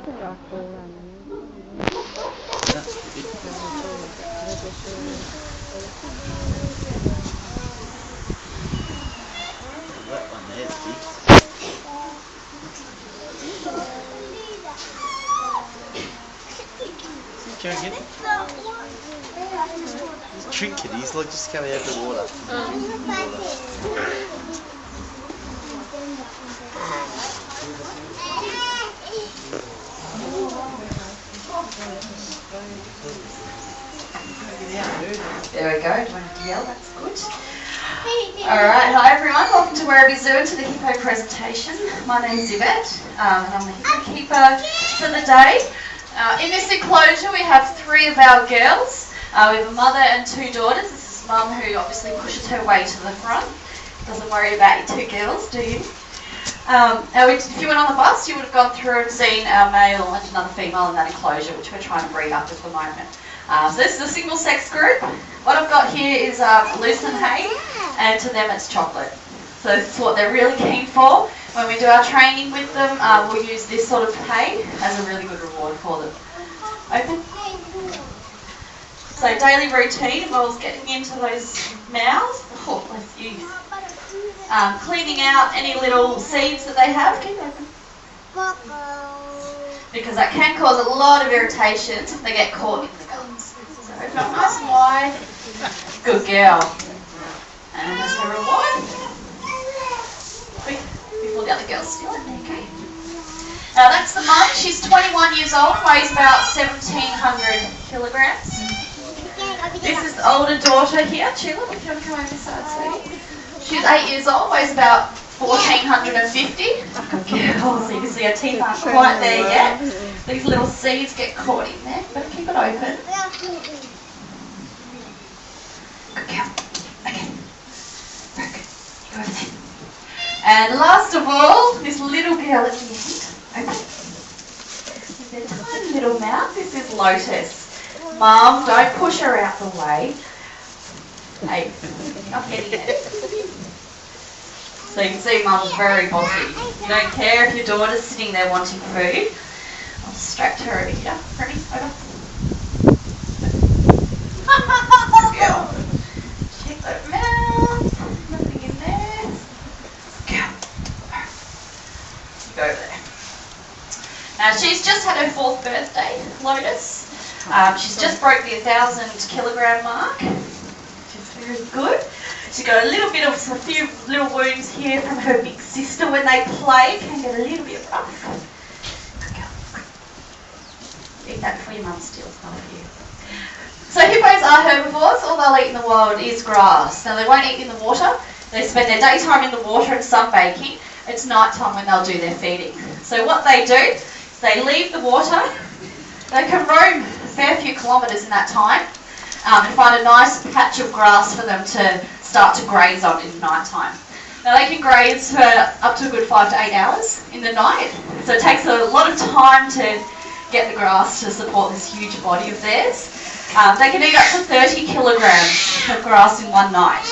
That one there's big. Can I get it? He's drinking, he's like just coming out of the water. There we go, don't have to yell, that's good. Alright, hi everyone, welcome to Werribee Zoo and to the hippo presentation. My name's Yvette, and I'm the hippo keeper for the day. In this enclosure we have 3 of our girls. We have a mother and 2 daughters. This is mum who obviously pushes her way to the front. Doesn't worry about your 2 girls, do you? If you went on the bus, you would have gone through and seen our male and another female in that enclosure, which we're trying to breed up at the moment. So this is a single sex group. What I've got here is lucerne hay, and to them it's chocolate. So this is what they're really keen for. When we do our training with them, we'll use this sort of hay as a really good reward for them. Open. So daily routine involves getting into those mouths. Oh, bless you. Cleaning out any little seeds that they have. Keep open. Because that can cause a lot of irritations if they get caught in the gums. So open up nice and wide. Good girl. And that's her reward. Quick, before the other girls steal it. There you go. Now that's the mum. She's 21 years old, weighs about 1,700 kilograms. This is the older daughter here. Sheila, if you want to come over this side, sweetie. She's 8 years old, weighs about 1,450. Good girl. So you can see her teeth aren't quite there yet. These little seeds get caught in there. Better keep it open. Good girl. Okay. Very good. You go over there. And last of all, this little girl at the end. Open. With their tiny little mouth. This is Lotus. Mum, don't push her out the way. Hey, I'm getting it. So you can see Mum's very bossy. You don't care if your daughter's sitting there wanting food. I'll distract her over here. Ready? Over. Good girl. Check that mouth. Nothing in there. Good girl. You go over there. Now she's just had her 4th birthday, Lotus. She's just broke the 1,000 kilogram mark, which is very good. She's got a little bit of a few little wounds here from her big sister when they play. Can get a little bit rough. Good girl. Eat that before your mum steals one of you. So hippos are herbivores. All they'll eat in the wild is grass. Now they won't eat in the water. They spend their daytime in the water and sunbaking. It's nighttime when they'll do their feeding. So what they do is they leave the water. They can roam a fair few kilometres in that time and find a nice patch of grass for them to start to graze on in the night time. Now they can graze for up to a good 5 to 8 hours in the night, so it takes a lot of time to get the grass to support this huge body of theirs. They can eat up to 30 kilograms of grass in one night.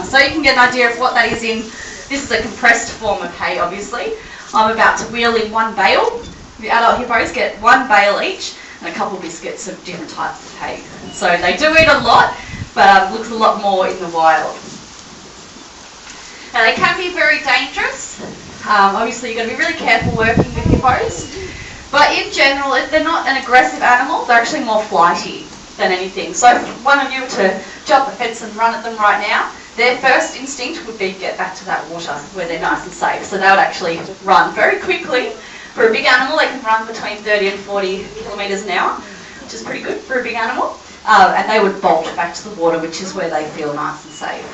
So you can get an idea of what that is in. This is a compressed form of hay, obviously. I'm about to wheel in 1 bale. The adult hippos get 1 bale each and a couple of biscuits of different types of hay. So they do eat a lot, but looks a lot more in the wild. Now they can be very dangerous. Obviously you've got to be really careful working with hippos. But in general, if they're not an aggressive animal, they're actually more flighty than anything. So if one of you were to jump the fence and run at them right now, their first instinct would be to get back to that water where they're nice and safe. So they would actually run very quickly. For a big animal, they can run between 30 and 40 kilometres an hour, which is pretty good for a big animal. And they would bolt back to the water, which is where they feel nice and safe.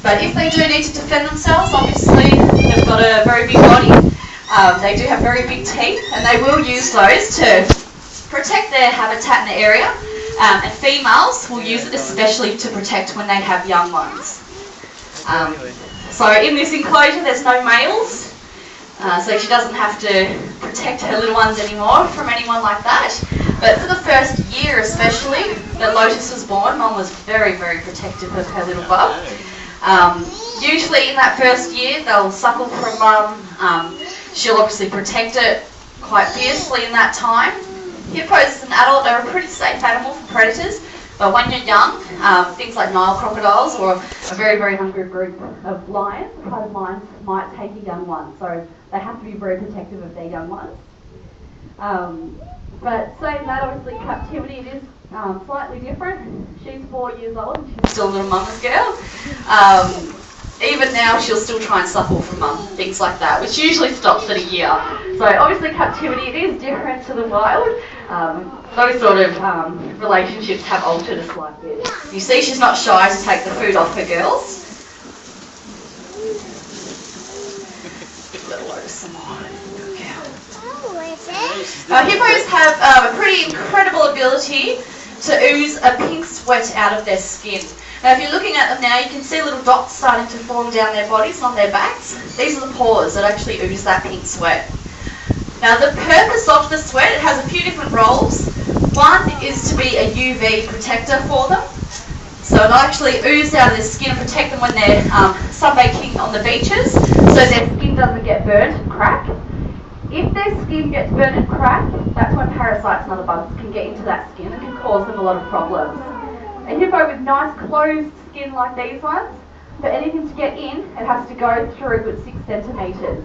But if they do need to defend themselves, obviously they've got a very big body. They do have very big teeth, and they will use those to protect their habitat in the area. And females will use it especially to protect when they have young ones. So in this enclosure there's no males, so she doesn't have to protect her little ones anymore from anyone like that. But for the first year especially that Lotus was born, Mum was very, very protective of her little bub. Usually in that first year they'll suckle from Mum, She'll obviously protect it quite fiercely in that time. Hippos as an adult are a pretty safe animal for predators, but when you're young, things like Nile crocodiles or a very, very hungry group of lions, pride lions, might take a young one. So they have to be very protective of their young ones. But saying that, obviously captivity, it is slightly different. She's 4 years old and she's still a little mama's girl. Even now she'll still try and suckle from mum, things like that, which usually stops at a year. So obviously captivity, it is different to the wild. Those sort of relationships have altered a slight bit. You see she's not shy to take the food off her girls. Hippos have a pretty incredible ability to ooze a pink sweat out of their skin. Now if you're looking at them now, you can see little dots starting to form down their bodies and on their backs. These are the pores that actually ooze that pink sweat. Now the purpose of the sweat, it has a few different roles. One is to be a UV protector for them. So it'll actually ooze out of their skin and protect them when they're sunbaking on the beaches, so their skin doesn't get burnt and crack. If their skin gets burnt and cracked, that's when parasites and other bugs can get into that skin and can cause them a lot of problems. A hippo with nice closed skin like these ones, for anything to get in, it has to go through a good 6 centimetres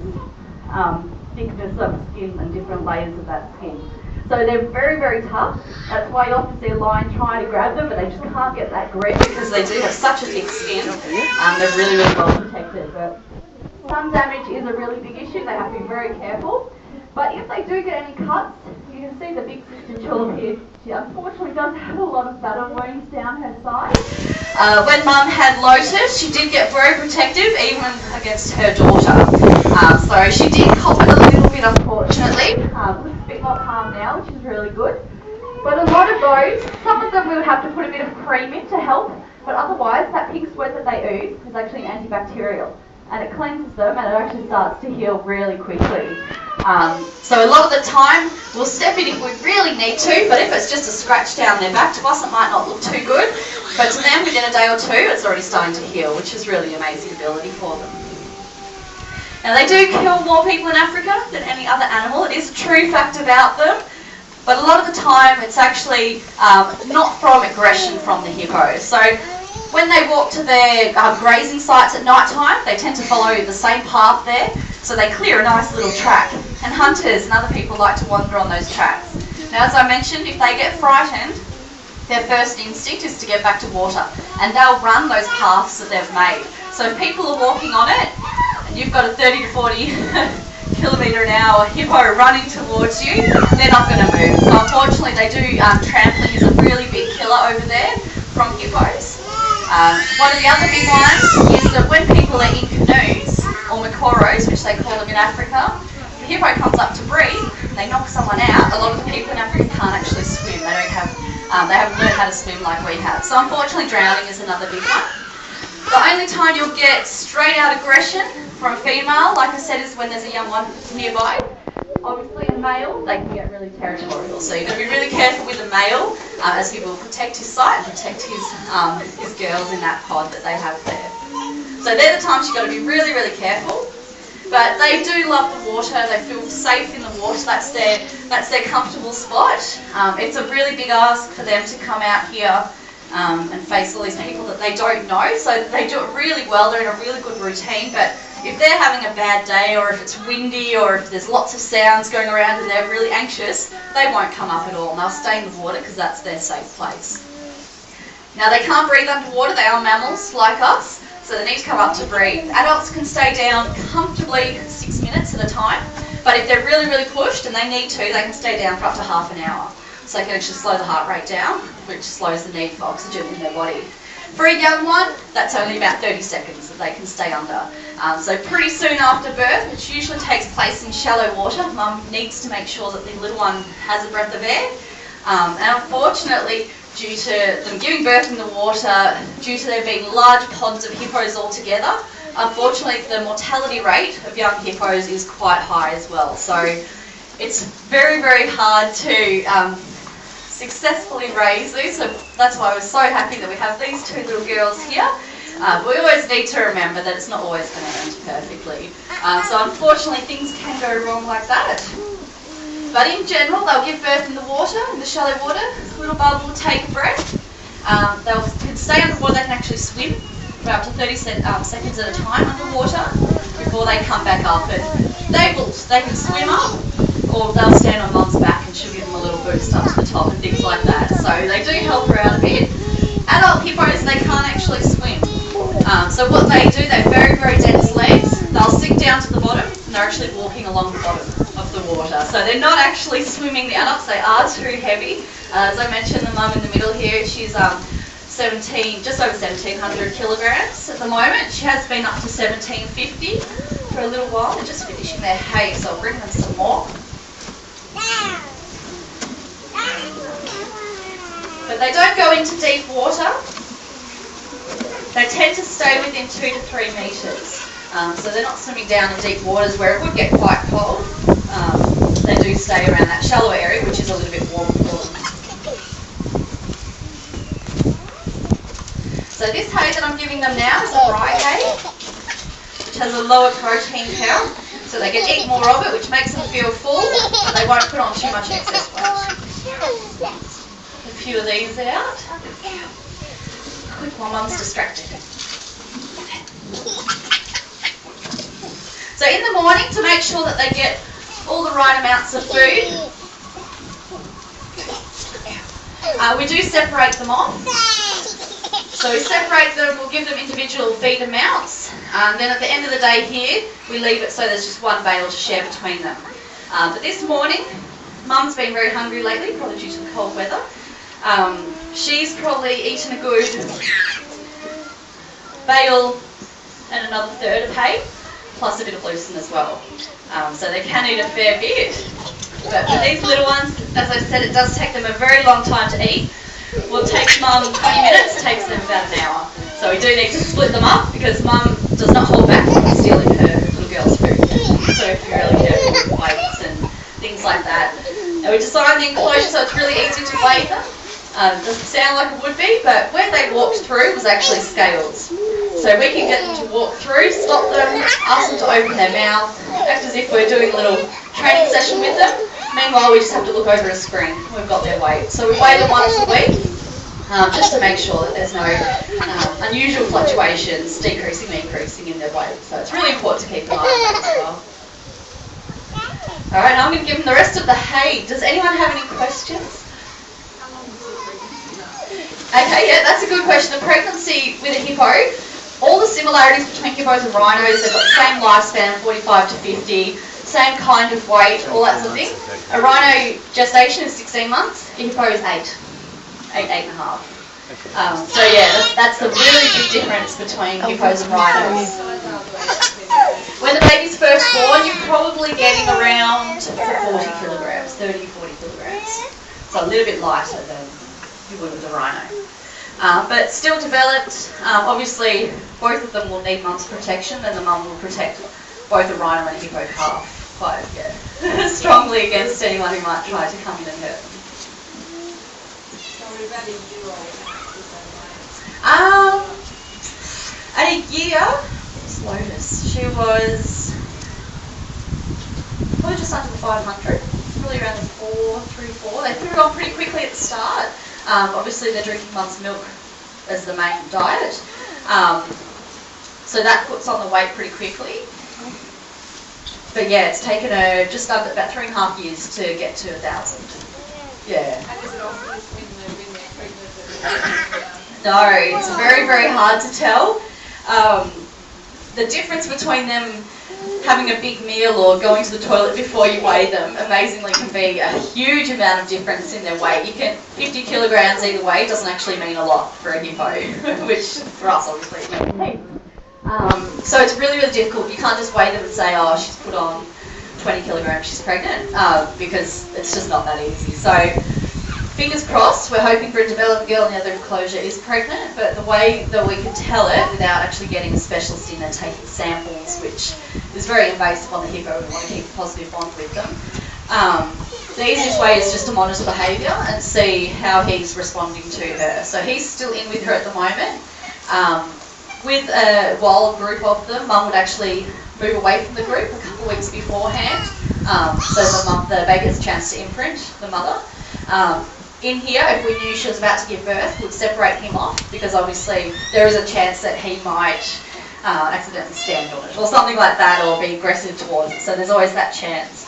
thickness of skin and different layers of that skin. So they're very, very tough. That's why you often see a lion trying to grab them, but they just can't get that grip because they do have such a thick skin. They're really, really well protected. But sun damage is a really big issue. They have to be very careful. But if they do get any cuts, you can see the big sister jewel here. She unfortunately does have a lot of battle wounds down her side. When Mum had Lotus, she did get very protective, even against her daughter. So she did cop it a little bit, unfortunately. Looks a bit more calm now, which is really good. But a lot of those, some of them we would have to put a bit of cream in to help, but otherwise that pink sweat that they ooze is actually antibacterial. And it cleanses them and it actually starts to heal really quickly. So a lot of the time we'll step in if we really need to, but if it's just a scratch down their back, to us it might not look too good, but to them within a day or two it's already starting to heal, which is really amazing ability for them. Now they do kill more people in Africa than any other animal. It is a true fact about them, but a lot of the time it's actually not from aggression from the hippo. So when they walk to their grazing sites at night time, they tend to follow the same path there, so they clear a nice little track. And hunters and other people like to wander on those tracks. Now, as I mentioned, if they get frightened, their first instinct is to get back to water, and they'll run those paths that they've made. So if people are walking on it, and you've got a 30 to 40 kilometre an hour hippo running towards you, they're not going to move. So unfortunately, they do, trampling is a really big killer over there from hippos. One of the other big ones is that when people are in canoes, or makoros, which they call them in Africa, the hippo comes up to breathe, and they knock someone out. A lot of the people in Africa can't actually swim. They haven't learned how to swim like we have. So unfortunately, drowning is another big one. The only time you'll get straight out aggression from a female, like I said, is when there's a young one nearby. Obviously, a male, they can get really territorial. So you've got to be really careful with the male, as he will protect his site and protect his girls in that pod that they have there. So they're the times you've got to be really, really careful. But they do love the water. They feel safe in the water. That's their comfortable spot. It's a really big ask for them to come out here and face all these people that they don't know. So they do it really well. They're in a really good routine. But if they're having a bad day, or if it's windy, or if there's lots of sounds going around and they're really anxious, they won't come up at all. And they'll stay in the water because that's their safe place. Now, they can't breathe underwater. They are mammals like us. So they need to come up to breathe. Adults can stay down comfortably 6 minutes at a time, but if they're really, really pushed and they need to, they can stay down for up to half an hour. So they can actually slow the heart rate down, which slows the need for oxygen in their body. For a young one, that's only about 30 seconds that they can stay under. So pretty soon after birth, which usually takes place in shallow water, mum needs to make sure that the little one has a breath of air. And unfortunately, due to them giving birth in the water, due to there being large pods of hippos all together, unfortunately the mortality rate of young hippos is quite high as well. So it's very, very hard to successfully raise these. So that's why we're so happy that we have these two little girls here. We always need to remember that it's not always going to end perfectly. So unfortunately things can go wrong like that. But in general, they'll give birth in the water, in the shallow water. Little bubble will take a breath. They can stay underwater, they can actually swim for up to 30 seconds at a time underwater before they come back up. And they can swim up, or they'll stand on mum's back and she'll give them a little boost up to the top and things like that. So they do help her out a bit. Adult hippos, they can't actually swim. So what they do, they have very, very dense legs. They'll sink down to the bottom and they're actually walking along the bottom of the water. So they're not actually swimming. The adults, they are too heavy. As I mentioned, the mum in the middle here, she's just over 1,700 kilograms at the moment. She has been up to 1,750 for a little while. They're just finishing their hay, so I'll bring them some more. But they don't go into deep water. They tend to stay within 2 to 3 metres. So they're not swimming down in deep waters where it would get quite cold. They do stay around that shallow area, which is a little bit warm for them. So this hay that I'm giving them now is a rye hay, which has a lower protein count. So they can eat more of it, which makes them feel full, but they won't put on too much excess weight. A few of these out. Quick while mum's distracted. So in the morning, to make sure that they get all the right amounts of food, we do separate them off. So we separate them, we'll give them individual feed amounts. Then at the end of the day here, we leave it so there's just one bale to share between them. But this morning, mum's been very hungry lately, probably due to the cold weather. She's probably eaten a good bale and another third of hay, plus a bit of lucerne as well. So they can eat a fair bit. But for these little ones, as I said, it does take them a very long time to eat. Well, it takes mum 20 minutes, takes them about an hour. So we do need to split them up because mum does not hold back from stealing her little girl's food. So if you're really careful with weights and things like that. And we designed the enclosure so it's really easy to weigh them. Doesn't sound like it would be, but where they walked through was actually scales. So we can get them to walk through, stop them, ask them to open their mouth, act as if we're doing a little training session with them. Meanwhile, we just have to look over a screen. We've got their weight. So we weigh them once a week, just to make sure that there's no unusual fluctuations, decreasing, increasing in their weight. So it's really important to keep an eye on that as well. Alright, now I'm going to give them the rest of the hay. Does anyone have any questions? Okay, yeah, that's a good question. The pregnancy with a hippo, all the similarities between hippos and rhinos, they've got the same lifespan, 45 to 50, same kind of weight, all that sort of thing. A rhino gestation is 16 months, a hippo is 8 and a half. So yeah, that's the really big difference between hippos and rhinos. When the baby's first born, you're probably getting around 40 kilograms, 30 to 40 kilograms. So a little bit lighter than you would with a rhino. But still developed, obviously both of them will need mum's protection, and the mum will protect both a rhino and a hippo calf quite strongly against anyone who might try to come in and hurt them. At a year, what's Lotus? She was probably just under the 500, really around the 4. They threw it on pretty quickly at the start. Obviously they're drinking mum's milk as the main diet. So that puts on the weight pretty quickly. But yeah, it's taken her just under about 3.5 years to get to 1,000. Yeah. And is it obvious when they're pregnant? No, it's very, very hard to tell. The difference between them having a big meal or going to the toilet before you weigh them, amazingly, can be a huge amount of difference in their weight. 50 kilograms either way doesn't actually mean a lot for a hippo, which for us obviously it means. So it's really, really difficult. You can't just weigh them and say, oh, she's put on 20 kilograms, she's pregnant, because it's just not that easy. So fingers crossed, we're hoping for a developing girl in the other enclosure is pregnant, but the way that we can tell it without actually getting a specialist in and taking samples, which is very invasive on the hippo, we want to keep a positive bond with them. The easiest way is just to monitor behaviour and see how he's responding to her. So he's still in with her at the moment. with a wild group of them, Mum would actually move away from the group a couple of weeks beforehand, so the baby has a chance to imprint the mother. In here, if we knew she was about to give birth, we'd separate him off, because obviously there is a chance that he might accidentally stand on it or something like that, or be aggressive towards it, so there's always that chance.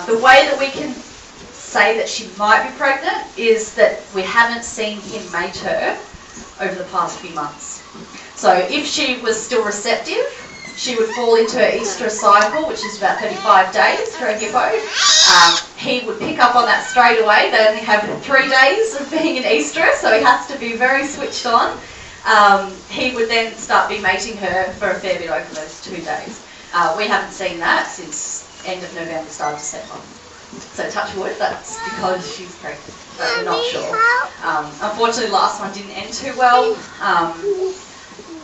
The way that we can say that she might be pregnant is that we haven't seen him mate her over the past few months. So if she was still receptive, she would fall into her estrous cycle, which is about 35 days for a hippo. He would pick up on that straight away. They only have 3 days of being in estrus, so he has to be very switched on. He would then start be mating her for a fair bit over those 2 days. We haven't seen that since end of November, start of December. So touch wood, that's because she's pregnant, but we're not sure. Unfortunately, last one didn't end too well.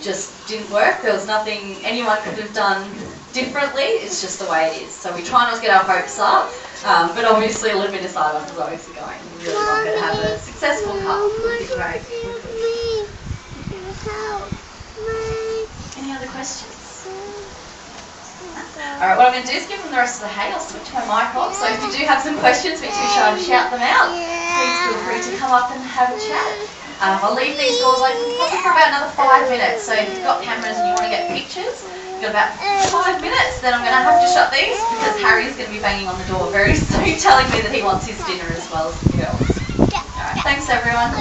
Just didn't work. There was nothing anyone could have done differently. It's just the way it is. So we try not to get our hopes up, but obviously a little bit of silence is always going. We really want her to have a successful calf. It would be great. Any other questions? Alright, what I'm going to do is give them the rest of the hay. I'll switch my mic off, so if you do have some questions, be too shy to shout them out. Please feel free to come up and have a chat. I'll leave these doors open probably for about another 5 minutes, so if you've got cameras and you want to get pictures, you've got about 5 minutes, then I'm going to have to shut these, because Harry's going to be banging on the door very soon, telling me that he wants his dinner as well as the girls. Alright, thanks everyone.